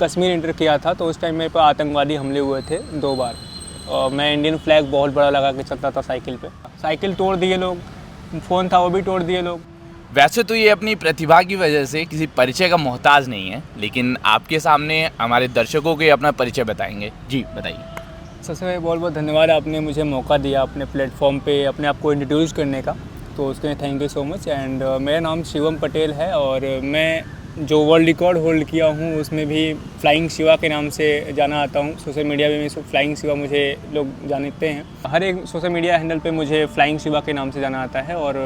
Kashmir inter किया था तो उस टाइम मेरे पर आतंकवादी हमले हुए थे 2 बार। और मैं इंडियन फ्लैग बहुत बड़ा लगा के चलता था साइकिल पे। साइकिल तोड़ दिए लोग, फ़ोन था वो भी तोड़ दिए लोग। वैसे तो ये अपनी प्रतिभा की वजह से किसी परिचय का मोहताज नहीं है, लेकिन आपके सामने हमारे दर्शकों को अपना परिचय बताएंगे। जी बताइए। सबसे पहले बहुत बहुत धन्यवाद, आपने मुझे मौका दिया अपने प्लेटफॉर्म पे अपने आप को इंट्रोड्यूस करने का, तो उसके लिए thank you so much. And मेरा नाम शिवम पटेल है और मैं जो वर्ल्ड रिकॉर्ड होल्ड किया हूँ उसमें भी फ्लाइंग शिवा के नाम से जाना आता हूँ। सोशल मीडिया में फ्लाइंग शिवा मुझे लोग जानते हैं। हर एक सोशल मीडिया हैंडल पे मुझे फ्लाइंग शिवा के नाम से जाना आता है। और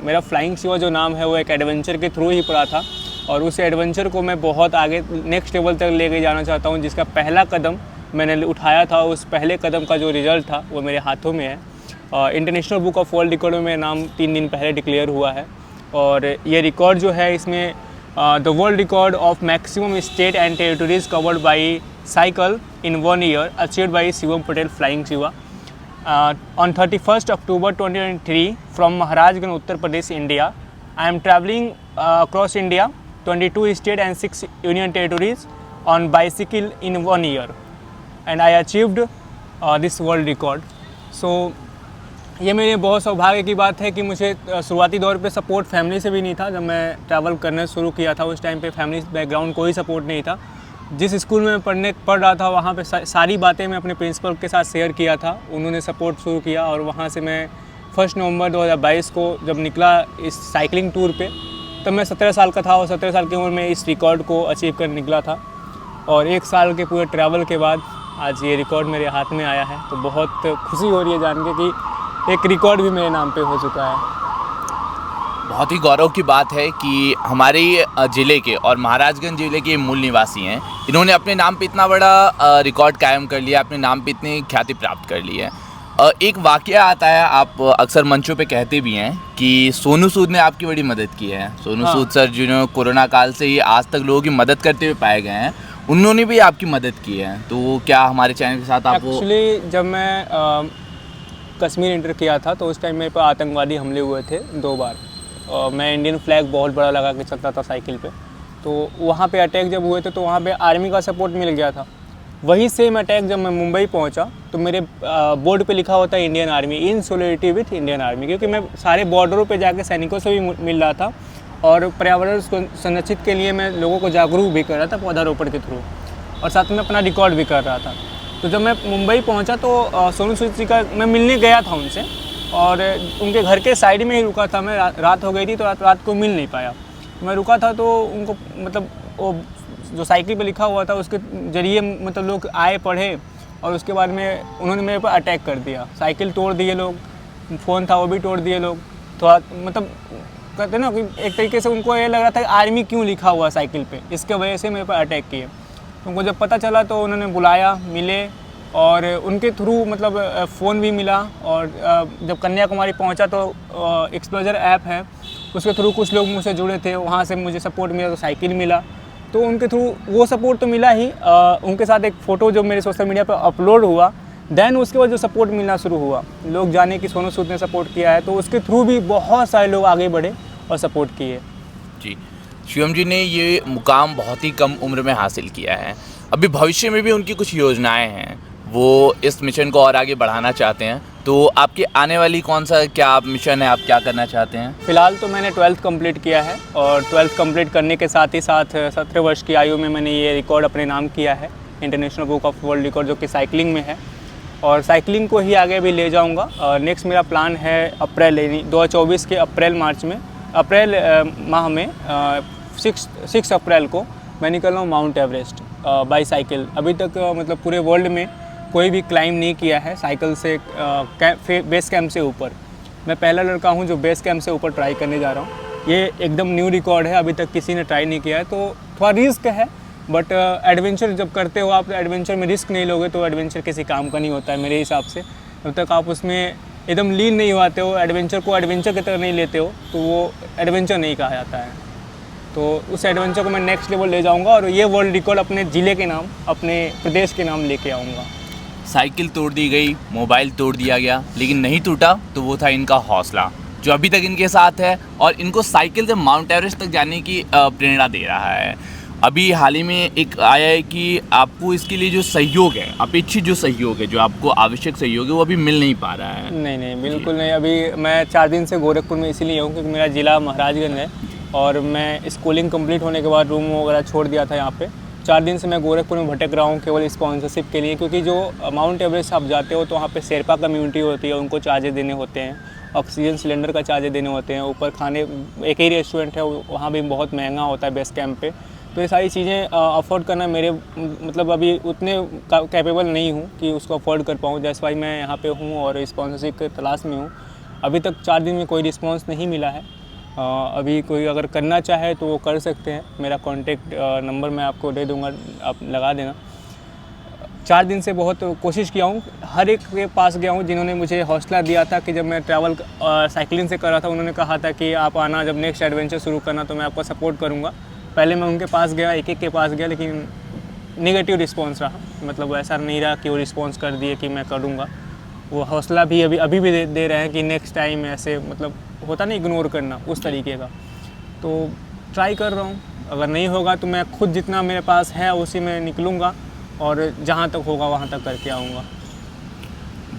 मेरा फ्लाइंग शिवा जो नाम है वो एक एडवेंचर के थ्रू ही पड़ा था और उस एडवेंचर को मैं बहुत आगे नेक्स्ट लेवल तक लेके जाना चाहता हूँ, जिसका पहला कदम मैंने उठाया था। उस पहले कदम का जो रिज़ल्ट था वो मेरे हाथों में है। International book of world record में मेरा नाम 3 दिन पहले डिक्लेयर हुआ है और ये रिकॉर्ड जो है इसमें the world record of maximum state and territories covered by cycle in 1 year achieved by Shivam Patel flying Shiva on 31 October 2023 from Maharajganj Uttar Pradesh India. I am travelling across India 22 state and 6 union territories on bicycle in 1 year and I achieved this world record. So ये मेरे बहुत सौभाग्य की बात है कि मुझे शुरुआती दौर पे सपोर्ट फैमिली से भी नहीं था। जब मैं ट्रैवल करना शुरू किया था उस टाइम पे फैमिली बैकग्राउंड कोई सपोर्ट नहीं था। जिस स्कूल में मैं पढ़ रहा था वहाँ पे सारी बातें मैं अपने प्रिंसिपल के साथ शेयर किया था, उन्होंने सपोर्ट शुरू किया और वहाँ से मैं 1 नवंबर 2022 को जब निकला इस साइकिलिंग टूर पे, तब मैं 17 साल का था और 17 साल की उम्र में इस रिकॉर्ड को अचीव कर निकला था। और 1 साल के पूरे ट्रैवल के बाद आज ये रिकॉर्ड मेरे हाथ में आया है, तो बहुत खुशी हो रही है जान के कि एक रिकॉर्ड भी मेरे नाम पे हो चुका है। बहुत ही गौरव की बात है कि हमारे ज़िले के और महाराजगंज ज़िले के मूल निवासी हैं, इन्होंने अपने नाम पे इतना बड़ा रिकॉर्ड कायम कर लिया, अपने नाम पे इतनी ख्याति प्राप्त कर ली है। एक वाकया आता है, आप अक्सर मंचों पे कहते भी हैं कि सोनू सूद ने आपकी बड़ी मदद की है। सोनू सूद सर जिन्होंने कोरोना काल से ही आज तक लोगों की मदद करते हुए पाए गए हैं, उन्होंने भी आपकी मदद की है। तो क्या हमारे चैनल के साथ आप एक्चुअली जब मैं कश्मीर इंटर किया था तो उस टाइम मेरे पर आतंकवादी हमले हुए थे 2 बार। मैं इंडियन फ्लैग बहुत बड़ा लगा के चलता था साइकिल पे, तो वहाँ पे अटैक जब हुए थे तो वहाँ पे आर्मी का सपोर्ट मिल गया था। वही सेम अटैक जब मैं मुंबई पहुँचा तो मेरे बोर्ड पे लिखा होता है Indian army in solidarity with Indian army, क्योंकि मैं सारे बॉर्डरों पे जाके सैनिकों से भी मिल रहा था और पर्यावरण संरक्षित के लिए मैं लोगों को जागरूक भी कर रहा था पौधारोपण के थ्रू, और साथ में अपना रिकॉर्ड भी कर रहा था। तो जब मैं मुंबई पहुंचा तो सोनू सूद जी का मैं मिलने गया था उनसे और उनके घर के साइड में ही रुका था मैं। रात हो गई थी तो रात को मिल नहीं पाया। मैं रुका था तो उनको मतलब वो जो साइकिल पे लिखा हुआ था उसके ज़रिए मतलब लोग आए पढ़े और उसके बाद में उन्होंने मेरे पर अटैक कर दिया। साइकिल तोड़ दिए लोग, फ़ोन था वो भी तोड़ दिए लोग। थोड़ा मतलब कहते ना कि एक तरीके से उनको ये लग रहा था कि आर्मी क्यों लिखा हुआ साइकिल पे, इसके वजह से मेरे पर अटैक किए। उनको जब पता चला तो उन्होंने बुलाया, मिले और उनके थ्रू मतलब फ़ोन भी मिला। और जब कन्याकुमारी पहुंचा तो एक्सप्लोजर ऐप है उसके थ्रू कुछ लोग मुझसे जुड़े थे, वहाँ से मुझे सपोर्ट मिला तो साइकिल मिला। तो उनके थ्रू वो सपोर्ट तो मिला ही, उनके साथ एक फ़ोटो जो मेरे सोशल मीडिया पर अपलोड हुआ, देन उसके बाद जो सपोर्ट मिलना शुरू हुआ, लोग जाने कि सोनू सूद ने सपोर्ट किया है, तो उसके थ्रू भी बहुत सारे लोग आगे बढ़े और सपोर्ट किए। जी, शिवम जी ने ये मुकाम बहुत ही कम उम्र में हासिल किया है। अभी भविष्य में भी उनकी कुछ योजनाएं हैं, वो इस मिशन को और आगे बढ़ाना चाहते हैं। तो आपकी आने वाली कौन सा क्या मिशन है, आप क्या करना चाहते हैं? फ़िलहाल तो मैंने 12th कंप्लीट किया है और 12th कंप्लीट करने के साथ ही साथ 17 वर्ष की आयु में मैंने ये रिकॉर्ड अपने नाम किया है international book of world record, जो कि साइकिलिंग में है और साइकिलिंग को ही आगे भी ले जाऊँगा। नेक्स्ट मेरा प्लान है अप्रैल 2024 के अप्रैल माह में 6 अप्रैल को मैं निकल रहा हूँ माउंट एवरेस्ट बाई साइकिल। अभी तक मतलब पूरे वर्ल्ड में कोई भी क्लाइंब नहीं किया है साइकिल से बेस कैंप से ऊपर। मैं पहला लड़का हूँ जो बेस कैंप से ऊपर ट्राई करने जा रहा हूँ। ये एकदम न्यू रिकॉर्ड है, अभी तक किसी ने ट्राई नहीं किया है, तो थोड़ा रिस्क है। बट एडवेंचर जब करते हो आप, एडवेंचर में रिस्क नहीं लोगे तो एडवेंचर किसी काम का नहीं होता है मेरे हिसाब से। जब तक आप उसमें एकदम लीन नहीं होते हो, एडवेंचर को एडवेंचर की तरह नहीं लेते हो, तो वो एडवेंचर नहीं कहा जाता है। तो उस एडवेंचर को मैं नेक्स्ट लेवल ले जाऊंगा और ये वर्ल्ड रिकॉर्ड अपने ज़िले के नाम, अपने प्रदेश के नाम लेके आऊँगा। साइकिल तोड़ दी गई, मोबाइल तोड़ दिया गया, लेकिन नहीं टूटा तो वो था इनका हौसला, जो अभी तक इनके साथ है और इनको साइकिल से माउंट एवरेस्ट तक जाने की प्रेरणा दे रहा है। अभी हाल ही में एक आया है कि आपको इसके लिए जो सहयोग है, अपेक्षित जो सहयोग है, जो आपको आवश्यक सहयोग है, वो अभी मिल नहीं पा रहा है। नहीं नहीं, बिल्कुल नहीं। अभी मैं 4 दिन से गोरखपुर में इसीलिए हूँ क्योंकि मेरा ज़िला महाराजगंज है और मैं स्कूलिंग कंप्लीट होने के बाद रूम वगैरह छोड़ दिया था यहाँ पे। 4 दिन से मैं गोरखपुर में भटक रहा हूँ केवल स्पॉन्सरशिप के लिए, क्योंकि जो माउंट एवरेस्ट आप जाते हो तो वहाँ पे शेरपा कम्युनिटी होती है, उनको चार्जेस देने होते हैं, ऑक्सीजन सिलेंडर का चार्जेस देने होते हैं, ऊपर खाने एक ही रेस्टोरेंट है वहाँ भी बहुत महंगा होता है बेस कैंप पे। तो ये सारी चीज़ें अफोर्ड करना मेरे मतलब अभी उतने कैपेबल नहीं हूँ कि उसको अफोर्ड कर पाऊँ। दैट्स वाई मैं यहाँ पे हूँ और स्पॉन्सरशिप के तलाश में हूँ। अभी तक 4 दिन में कोई रिस्पांस नहीं मिला है। अभी कोई अगर करना चाहे तो वो कर सकते हैं। मेरा कॉन्टेक्ट नंबर मैं आपको दे दूँगा, आप लगा देना। 4 दिन से बहुत कोशिश किया हूँ, हर एक के पास गया हूँ जिन्होंने मुझे हौसला दिया था कि जब मैं ट्रैवल साइकिलिंग से कर रहा था, उन्होंने कहा था कि आप आना, जब नेक्स्ट एडवेंचर शुरू करना तो मैं आपको सपोर्ट करूँगा। पहले मैं उनके पास गया, एक एक के पास गया, लेकिन नेगेटिव रिस्पांस रहा। मतलब ऐसा नहीं रहा कि वो रिस्पांस कर दिए कि मैं करूँगा। वो हौसला भी अभी भी दे रहे हैं कि नेक्स्ट टाइम ऐसे, मतलब होता नहीं इग्नोर करना उस तरीके का। तो ट्राई कर रहा हूँ, अगर नहीं होगा तो मैं खुद जितना मेरे पास है उसी में निकलूँगा और जहाँ तक होगा वहाँ तक करके आऊँगा।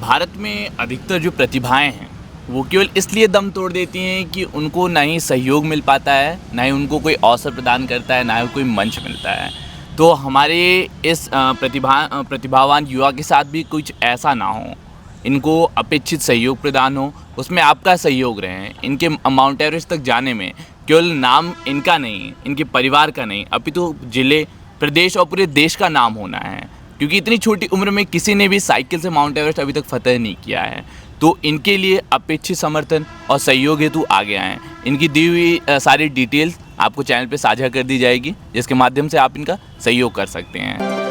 भारत में अधिकतर जो प्रतिभाएं हैं वो केवल इसलिए दम तोड़ देती हैं कि उनको ना ही सहयोग मिल पाता है, ना ही उनको कोई अवसर प्रदान करता है, ना ही कोई मंच मिलता है। तो हमारे इस प्रतिभावान युवा के साथ भी कुछ ऐसा ना हो, इनको अपेक्षित सहयोग प्रदान हो, उसमें आपका सहयोग रहे। इनके माउंट एवरेस्ट तक जाने में केवल नाम इनका नहीं, इनके परिवार का नहीं, अपितु जिले, प्रदेश और पूरे देश का नाम होना है, क्योंकि इतनी छोटी उम्र में किसी ने भी साइकिल से माउंट एवरेस्ट अभी तक फतह नहीं किया है। तो इनके लिए अपेक्षित समर्थन और सहयोग हेतु आगे आएँ। इनकी दी हुई सारी डिटेल्स आपको चैनल पे साझा कर दी जाएगी, जिसके माध्यम से आप इनका सहयोग कर सकते हैं।